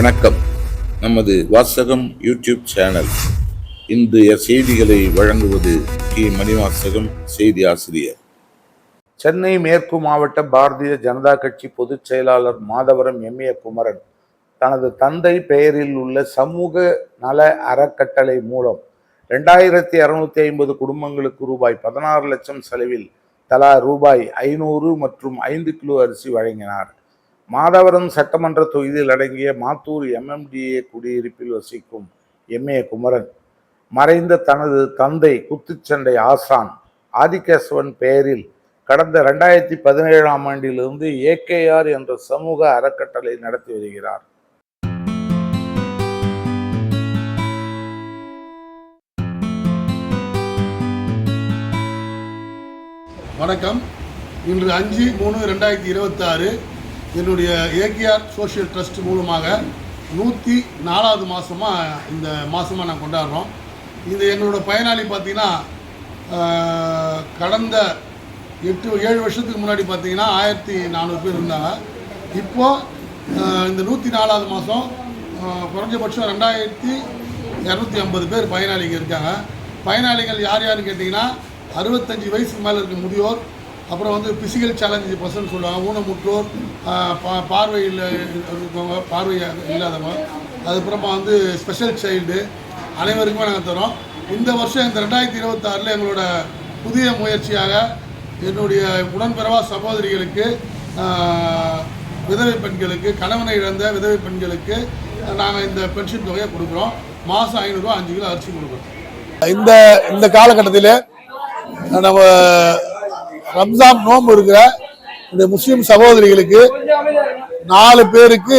வணக்கம். நமது வாசகம் யூடியூப் சேனல் இன்றைய செய்திகளை வழங்குவது கி. மணிவாசகம், செய்தி ஆசிரியர். சென்னை மேற்கு மாவட்ட பாரதிய ஜனதா கட்சி பொதுச் செயலாளர் மாதவரம் எம்.ஏ. குமரன் தனது தந்தை பெயரில் உள்ள சமூக நல அறக்கட்டளை மூலம் 2650 குடும்பங்களுக்கு ரூபாய் 16 லட்சம் செலவில் தலா ரூபாய் 500 மற்றும் 5 கிலோ அரிசி வழங்கினார். மாதவரம் சட்டமன்ற தொகுதியில் அடங்கிய மாத்தூர் MMDA குடியிருப்பில் வசிக்கும் எம்.ஏ. குமரன் மறைந்த தனது தந்தை குத்துச்சண்டை ஆசான் ஆதிகேசவன் பெயரில் கடந்த 2017ஆம் ஆண்டிலிருந்து AKR என்ற சமூக அறக்கட்டளை நடத்தி வருகிறார். வணக்கம். இன்று 5/3/2026 என்னுடைய AKR சோஷியல் ட்ரஸ்ட் மூலமாக 104வது இந்த மாதமாக நான் கொண்டாடுறோம். இது எங்களோட பயனாளி பார்த்திங்கன்னா கடந்த 7 வருஷத்துக்கு முன்னாடி பார்த்திங்கன்னா 1400 பேர் இருந்தாங்க. இப்போது இந்த 104வது மாதம் குறைஞ்சபட்சம் 2250 பேர் பயனாளிகள் இருக்காங்க. பயனாளிகள் யார் யாருன்னு கேட்டிங்கன்னா 65 வயசுக்கு மேலே இருக்க முதியோர், அப்புறம் ஃபிசிக்கல் சேலஞ்சு பர்சன் சொல்லுவாங்க, ஊனமுற்றோர், பார்வையில் இருக்கவங்க, பார்வை இல்லாதவங்க, அதுக்கப்புறமா ஸ்பெஷல் சைல்டு அனைவருக்குமே நாங்கள் தரோம். இந்த வருஷம் இந்த 2026 எங்களோட புதிய முயற்சியாக என்னுடைய உடன்பிறவா சகோதரிகளுக்கு, விதவை பெண்களுக்கு, கணவனை இழந்த விதவை பெண்களுக்கு நாங்கள் இந்த பென்ஷன் தொகையை கொடுக்குறோம். மாதம் 500 ரூபா 5 கிலோ அரிசி கொடுக்குறோம். இந்த காலகட்டத்தில் நம்ம ரம்ஜான் நோன்பு இருக்கிற இந்த முஸ்லீம் சகோதரிகளுக்கு 4 பேருக்கு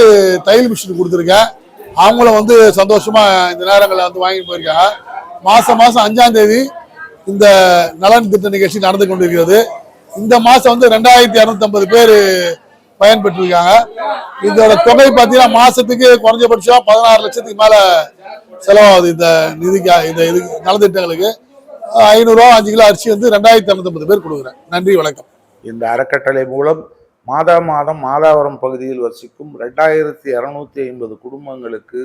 தையல் மிஷின் கொடுத்துருக்கேன். அவங்கள சந்தோஷமா இந்த நேரங்களில் வாங்கிட்டு போயிருக்காங்க. மாதம் 5ஆம் தேதி இந்த நலன் திட்ட நிகழ்ச்சி நடந்து கொண்டிருக்கிறது. இந்த மாதம் 2250 பேர் பயன்பெற்றிருக்காங்க. இதோட தொகை பார்த்தீங்கன்னா மாசத்துக்கு குறைஞ்சபட்சம் 16 லட்சத்துக்கு மேல செலவாகுது. இந்த நிதிக்கு இந்த நலத்திட்டங்களுக்கு 500 ரூபா 5 கிலோ அரிசி 2250 பேர் கொடுக்குறேன். நன்றி, வணக்கம். இந்த அறக்கட்டளை மூலம் மாதம் மாதாவரம் பகுதியில் வசிக்கும் 2250 குடும்பங்களுக்கு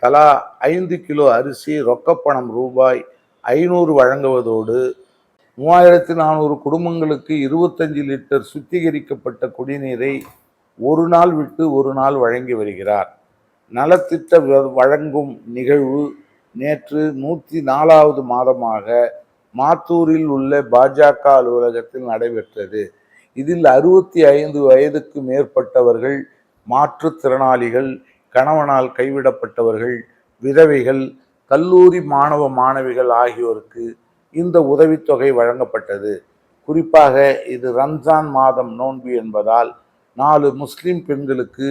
தலா 5 கிலோ அரிசி, ரொக்கப்பணம் ரூபாய் 500 வழங்குவதோடு 3400 குடும்பங்களுக்கு 25 லிட்டர் சுத்திகரிக்கப்பட்ட குடிநீரை ஒரு நாள் விட்டு ஒரு நாள் வழங்கி வருகிறார். நலத்திட்ட வழங்கும் நிகழ்வு நேற்று 104வது மாதமாக மாத்தூரில் உள்ள பாஜக அலுவலகத்தில் நடைபெற்றது. இதில் 65 வயதுக்கு மேற்பட்டவர்கள், மாற்றுத்திறனாளிகள், கணவனால் கைவிடப்பட்டவர்கள், விதவைகள், கல்லூரி மாணவ மாணவிகள் ஆகியோருக்கு இந்த உதவித்தொகை வழங்கப்பட்டது. குறிப்பாக இது ரம்ஜான் மாதம் நோன்பு என்பதால் 4 முஸ்லிம் பெண்களுக்கு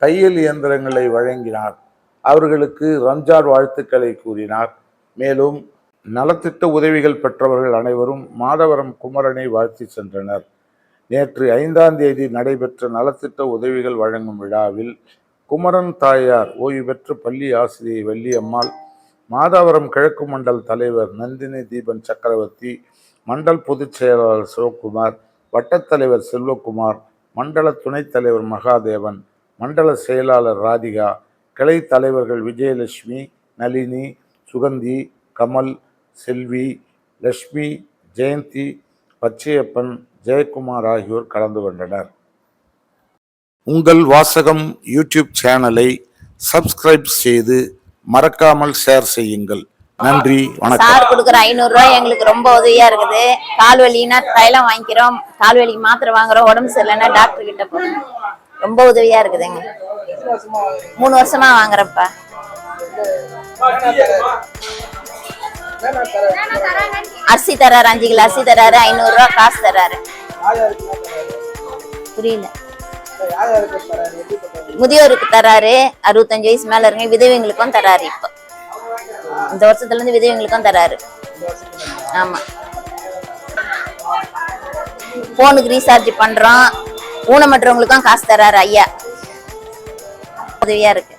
தையல் இயந்திரங்களை வழங்கினார். அவர்களுக்கு ரம்ஜான் வாழ்த்துக்களை கூறினார். மேலும் நலத்திட்ட உதவிகள் பெற்றவர்கள் அனைவரும் மாதவரம் குமரனை வாழ்த்தி சென்றனர். நேற்று 5ஆம் தேதி நடைபெற்ற நலத்திட்ட உதவிகள் வழங்கும் விழாவில் குமரன் தாயார் ஓய்வு பெற்ற பள்ளி ஆசிரியை வள்ளியம்மாள், மாதவரம் கிழக்கு மண்டல் தலைவர் நந்தினி தீபன் சக்கரவர்த்தி, மண்டல் பொதுச் செயலாளர் சிவகுமார், வட்டத்தலைவர் செல்வகுமார், மண்டல துணைத் தலைவர் மகாதேவன், மண்டல செயலாளர் ராதிகா, கிளை தலைவர்கள் விஜயலட்சுமி, நளினி, சுகந்தி, கமல், செல்வி, லட்சுமி, ஜெயந்தி, பச்சையப்பன், ஜெயக்குமார் ஆகியோர் கலந்து கொண்டனர். உங்கள் வாசகம் யூடியூப் சேனலை சப்ஸ்கிரைப் செய்து மறக்காமல் ஷேர் செய்யுங்கள். நன்றி, வணக்கம். சார் கொடுக்குற 500 ரூபாய் எங்களுக்கு ரொம்ப உதவியா இருக்குது. கால் வலினா தைலம் வாங்கிக்கிறோம், கால் வலிக்கு மாத்திரை வாங்குறோம், உடம்பு சரியில்லைன்னா டாக்டர் கிட்ட போறோம். ரொம்ப உதவியா இருக்குதுங்க. 3 வருஷமா வாங்குறப்பா. அரிசி தராரு, 5 கிலோ அரிசி தராரு, 500 ரூபாய் காசு தராரு. புரியல. முதியோருக்கு தராரு, 65 வயசு மேல இருங்க, விதவைங்களுக்கும் தராரு. இப்போ இந்த வருஷத்துல இருந்து விதவைங்களுக்கும் தராரு. ஆமா, போனுக்கு ரீசார்ஜ் பண்றோம். ஊனமற்றவங்களுக்கும் காசு தராரு ஐயா. உதவியா இருக்கு.